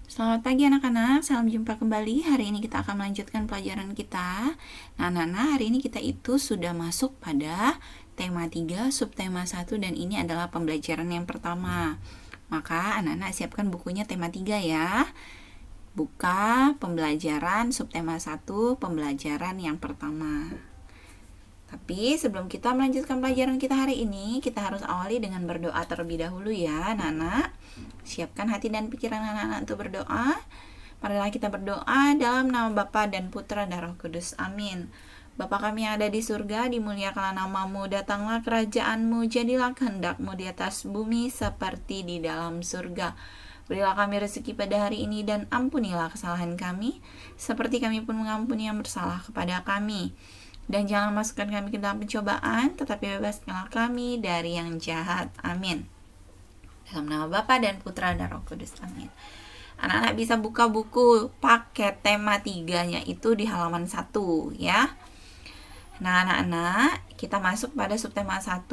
Selamat pagi anak-anak, salam jumpa kembali. Hari ini kita akan melanjutkan pelajaran kita. Nah, anak-anak, hari ini kita itu sudah masuk pada tema 3, subtema 1, dan ini adalah pembelajaran yang pertama. Maka anak-anak siapkan bukunya tema 3 ya. Buka pembelajaran subtema 1, pembelajaran yang pertama. Tapi sebelum kita melanjutkan pelajaran kita hari ini, kita harus awali dengan berdoa terlebih dahulu ya, anak-anak. Siapkan hati dan pikiran anak-anak untuk berdoa. Marilah kita berdoa dalam nama Bapa dan Putra dan Roh Kudus. Amin. Bapa kami yang ada di surga, dimuliakanlah namamu, datanglah kerajaanmu, jadilah kehendakmu di atas bumi seperti di dalam surga. Berilah kami rezeki pada hari ini dan ampunilah kesalahan kami, seperti kami pun mengampuni yang bersalah kepada kami. Dan jangan masukkan kami ke dalam pencobaan, tetapi bebaskanlah kami dari yang jahat. Amin. Dalam nama Bapa dan Putra dan Roh Kudus. Amin. Anak-anak bisa buka buku paket tema 3-nya itu di halaman 1 ya. Nah, anak-anak, kita masuk pada subtema 1.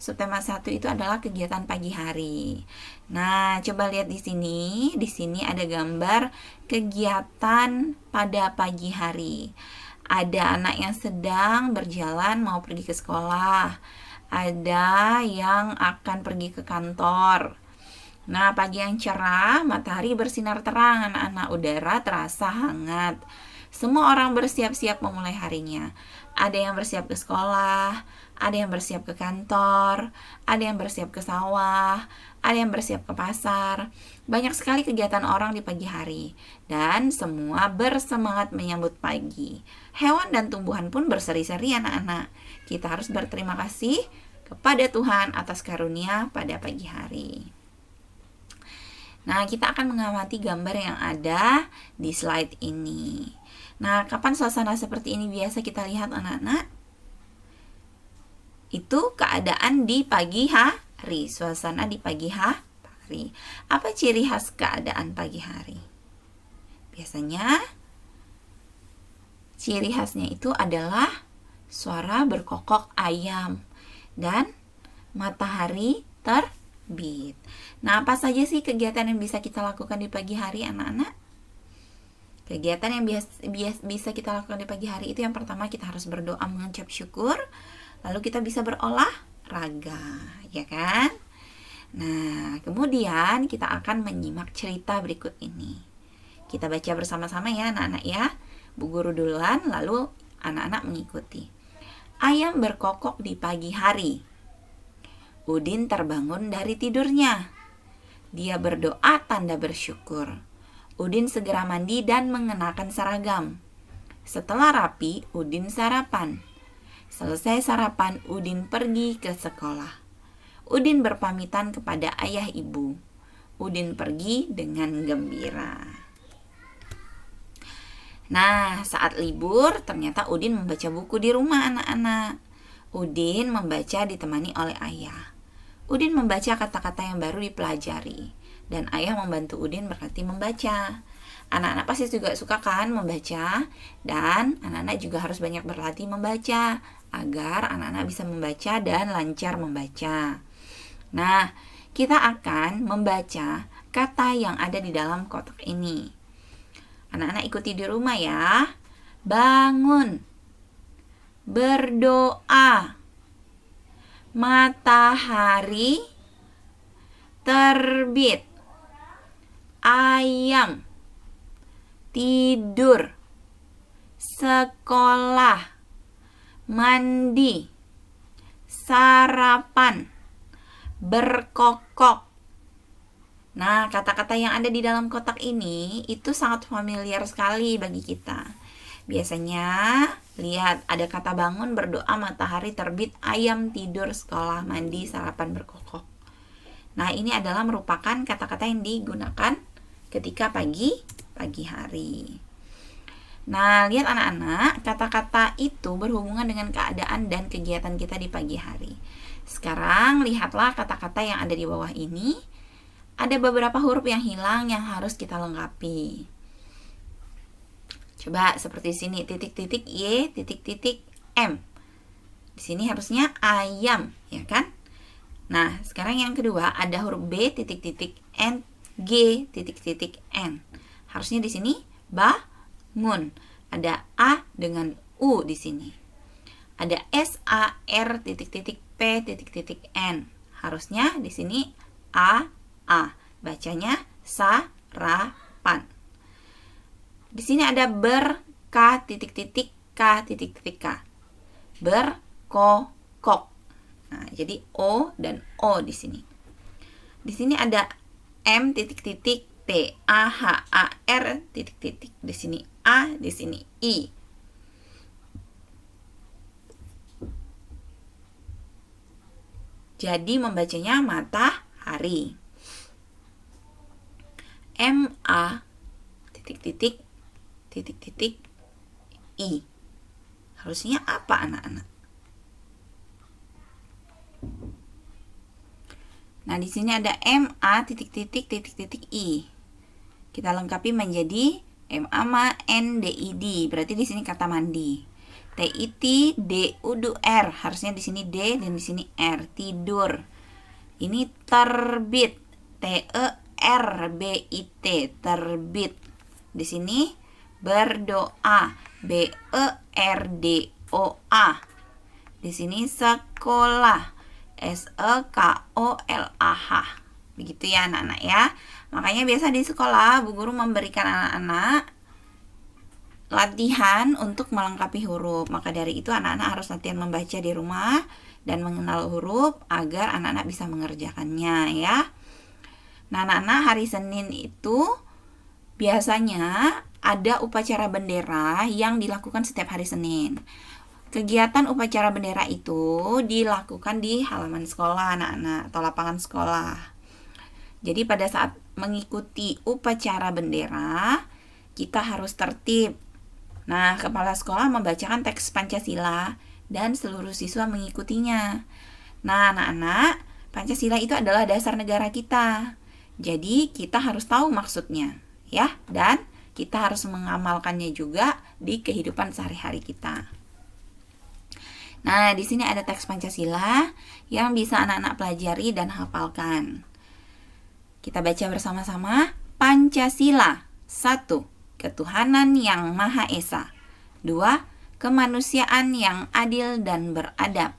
Subtema 1 itu adalah kegiatan pagi hari. Nah, coba lihat di sini. Di sini ada gambar kegiatan pada pagi hari. Ada anak yang sedang berjalan mau pergi ke sekolah. Ada yang akan pergi ke kantor. Nah, pagi yang cerah, matahari bersinar terang, anak-anak, udara terasa hangat. Semua orang bersiap-siap memulai harinya. Ada yang bersiap ke sekolah, ada yang bersiap ke kantor, ada yang bersiap ke sawah, ada yang bersiap ke pasar. Banyak sekali kegiatan orang di pagi hari, dan semua bersemangat menyambut pagi. Hewan dan tumbuhan pun berseri-seri, anak-anak. Kita harus berterima kasih kepada Tuhan atas karunia pada pagi hari. Nah, kita akan mengamati gambar yang ada di slide ini. Nah, kapan suasana seperti ini biasa kita lihat, anak-anak? Itu keadaan di pagi hari, suasana di pagi hari. Apa ciri khas keadaan pagi hari? Biasanya ciri khasnya itu adalah suara berkokok ayam dan matahari terbit. Nah, apa saja sih kegiatan yang bisa kita lakukan di pagi hari, anak-anak? Kegiatan yang bisa kita lakukan di pagi hari itu yang pertama kita harus berdoa mengucap syukur, lalu kita bisa berolahraga, ya kan? Nah, kemudian kita akan menyimak cerita berikut ini. Kita baca bersama-sama ya, anak-anak ya. Bu guru duluan, lalu anak-anak mengikuti. Ayam berkokok di pagi hari. Udin terbangun dari tidurnya. Dia berdoa tanda bersyukur. Udin segera mandi dan mengenakan seragam. Setelah rapi, Udin sarapan. Selesai sarapan, Udin pergi ke sekolah. Udin berpamitan kepada ayah ibu. Udin pergi dengan gembira. Nah, saat libur, ternyata Udin membaca buku di rumah, anak-anak. Udin membaca ditemani oleh ayah. Udin membaca kata-kata yang baru dipelajari. Dan ayah membantu Udin berlatih membaca. Anak-anak pasti juga suka kan membaca. Dan anak-anak juga harus banyak berlatih membaca agar anak-anak bisa membaca dan lancar membaca. Nah, kita akan membaca kata yang ada di dalam kotak ini. Anak-anak ikuti di rumah ya. Bangun. Berdoa. Matahari terbit. Ayam. Tidur. Sekolah. Mandi. Sarapan. Berkokok. Nah, kata-kata yang ada di dalam kotak ini itu sangat familiar sekali bagi kita. Biasanya, lihat ada kata bangun, berdoa, matahari terbit, ayam tidur, sekolah, mandi, sarapan, berkokok. Nah, ini adalah merupakan kata-kata yang digunakan ketika pagi hari. Nah, lihat anak-anak, kata-kata itu berhubungan dengan keadaan dan kegiatan kita di pagi hari. Sekarang, lihatlah kata-kata yang ada di bawah ini. Ada beberapa huruf yang hilang yang harus kita lengkapi. Coba seperti sini, titik-titik Y, titik-titik M. Di sini harusnya ayam, ya kan? Nah, sekarang yang kedua ada huruf B, titik-titik N G titik titik N. Harusnya di sini bangun. Ada A dengan U di sini. Ada S A R titik titik P titik titik N. Harusnya di sini A. Bacanya sarapan. Di sini ada ber K titik titik K titik titik K. Berkokok. Nah, jadi O dan O di sini. Di sini ada M titik titik T A H A R titik titik. Di sini A, di sini I. Jadi membacanya matahari. M A titik titik titik titik I. Harusnya apa anak-anak? Nah, di sini ada MA titik titik titik titik I. Kita lengkapi menjadi MA NDID. Berarti di sini kata mandi. TIT DUR. Harusnya di sini D dan di sini R. Tidur. Ini terbit. TERBIT. Terbit. Di sini berdoa. BERDOA. Di sini sekolah. SEKOLAH. Begitu ya anak-anak ya. Makanya biasa di sekolah Bu Guru memberikan anak-anak latihan untuk melengkapi huruf. Maka dari itu anak-anak harus latihan membaca di rumah dan mengenal huruf agar anak-anak bisa mengerjakannya ya. Nah, anak-anak hari Senin itu biasanya ada upacara bendera yang dilakukan setiap hari Senin. Kegiatan upacara bendera itu dilakukan di halaman sekolah anak-anak atau lapangan sekolah. Jadi pada saat mengikuti upacara bendera, kita harus tertib. Nah, kepala sekolah membacakan teks Pancasila dan seluruh siswa mengikutinya. Nah, anak-anak, Pancasila itu adalah dasar negara kita. Jadi, kita harus tahu maksudnya, ya. Dan kita harus mengamalkannya juga di kehidupan sehari-hari kita. Nah, di sini ada teks Pancasila yang bisa anak-anak pelajari dan hafalkan. Kita baca bersama-sama. Pancasila. 1. Ketuhanan yang Maha Esa. 2. Kemanusiaan yang adil dan beradab.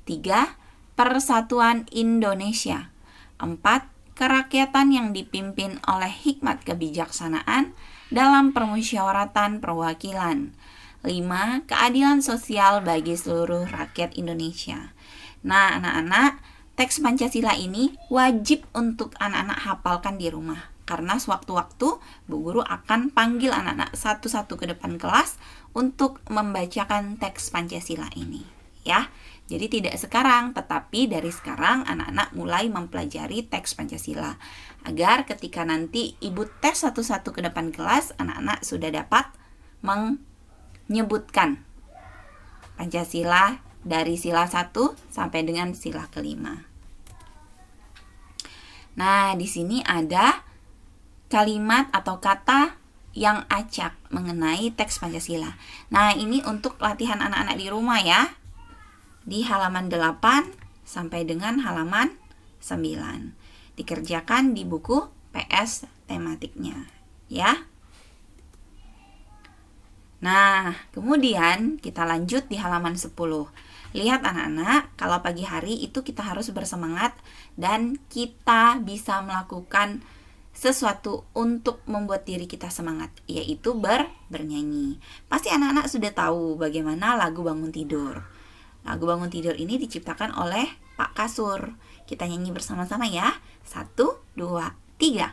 3. Persatuan Indonesia. 4. Kerakyatan yang dipimpin oleh hikmat kebijaksanaan dalam permusyawaratan perwakilan. 5. Keadilan sosial bagi seluruh rakyat Indonesia. Nah, anak-anak, teks Pancasila ini wajib untuk anak-anak hafalkan di rumah. Karena sewaktu-waktu Bu Guru akan panggil anak-anak satu-satu ke depan kelas untuk membacakan teks Pancasila ini. Ya, jadi tidak sekarang, tetapi dari sekarang anak-anak mulai mempelajari teks Pancasila. Agar ketika nanti Ibu tes satu-satu ke depan kelas, anak-anak sudah dapat menyebutkan Pancasila dari sila 1 sampai dengan sila kelima. Nah, di sini ada kalimat atau kata yang acak mengenai teks Pancasila. Nah, ini untuk latihan anak-anak di rumah ya. Di halaman 8 sampai dengan halaman 9. Dikerjakan di buku PS tematiknya, ya. Nah, kemudian kita lanjut di halaman 10. Lihat anak-anak, kalau pagi hari itu kita harus bersemangat dan kita bisa melakukan sesuatu untuk membuat diri kita semangat, yaitu bernyanyi. Pasti anak-anak sudah tahu bagaimana lagu Bangun Tidur. Lagu Bangun Tidur ini diciptakan oleh Pak Kasur. Kita nyanyi bersama-sama ya. 1, 2, 3.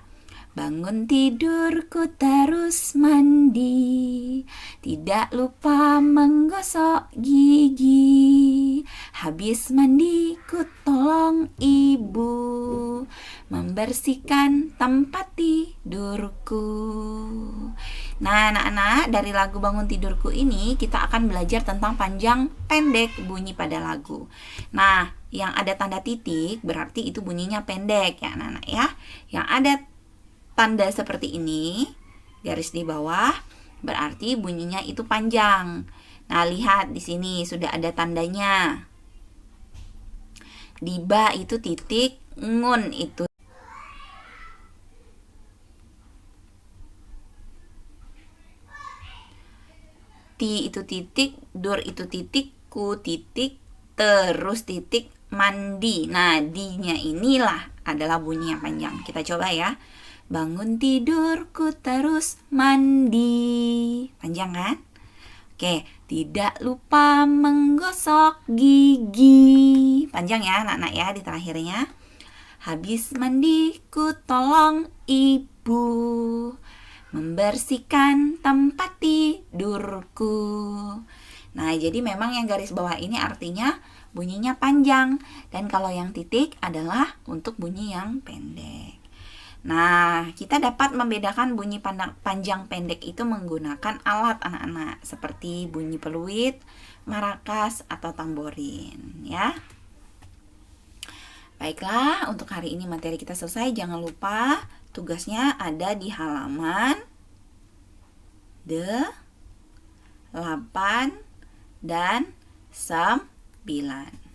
Bangun tidurku terus mandi, tidak lupa menggosok gigi. Habis mandi ku tolong ibu membersihkan tempat tidurku. Nah, anak-anak, dari lagu Bangun Tidurku ini kita akan belajar tentang panjang pendek bunyi pada lagu. Nah, yang ada tanda titik berarti itu bunyinya pendek ya anak-anak ya. Yang ada tanda seperti ini, garis di bawah, berarti bunyinya itu panjang. Nah, lihat di sini sudah ada tandanya. Di ba itu titik, ngun itu. ti itu titik, dur itu titik, ku titik, terus titik, mandi. Nah, di-nya inilah adalah bunyi yang panjang. Kita coba ya. Bangun tidurku terus mandi. Panjang kan? Oke, tidak lupa menggosok gigi. Panjang ya anak-anak ya di terakhirnya. Habis mandiku tolong ibu membersihkan tempat tidurku. Nah, jadi memang yang garis bawah ini artinya bunyinya panjang. Dan kalau yang titik adalah untuk bunyi yang pendek. Nah, kita dapat membedakan bunyi panjang pendek itu menggunakan alat anak-anak. Seperti bunyi peluit, marakas, atau tamborin. Ya. Baiklah, untuk hari ini materi kita selesai. Jangan lupa tugasnya ada di halaman 8 dan 9.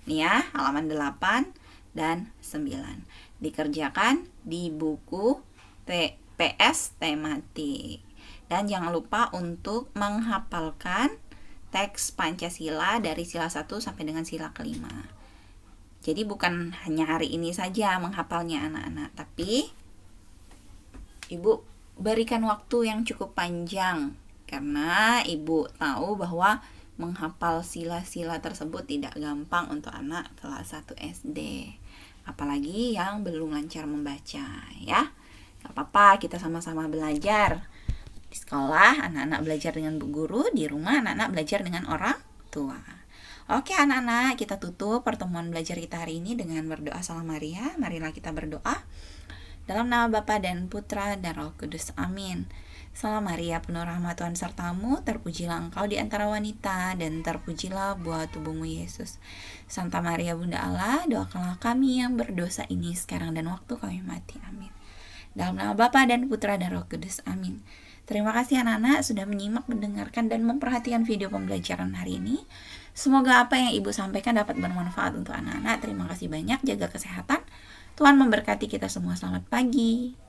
Nih ya, halaman 8 dan 9. Dikerjakan di buku PS tematik. Dan jangan lupa untuk menghafalkan teks Pancasila dari sila 1 sampai dengan sila kelima. Jadi bukan hanya hari ini saja menghafalnya anak-anak, tapi Ibu berikan waktu yang cukup panjang karena Ibu tahu bahwa menghafal sila-sila tersebut tidak gampang untuk anak kelas 1 SD. Apalagi yang belum lancar membaca ya. Gak apa-apa, kita sama-sama belajar. Di sekolah anak-anak belajar dengan bu guru, di rumah anak-anak belajar dengan orang tua. Oke anak-anak, kita tutup pertemuan belajar kita hari ini dengan berdoa Salam Maria. Marilah kita berdoa. Dalam nama Bapa dan Putra dan Roh Kudus. Amin. Salam Maria, penuh rahmat Tuhan sertamu, terpujilah engkau di antara wanita, dan terpujilah buah tubuhmu Yesus. Santa Maria Bunda Allah, doakanlah kami yang berdosa ini sekarang dan waktu kami mati. Amin. Dalam nama Bapa dan Putra dan Roh Kudus. Amin. Terima kasih anak-anak sudah menyimak, mendengarkan, dan memperhatikan video pembelajaran hari ini. Semoga apa yang Ibu sampaikan dapat bermanfaat untuk anak-anak. Terima kasih banyak, jaga kesehatan. Tuhan memberkati kita semua. Selamat pagi.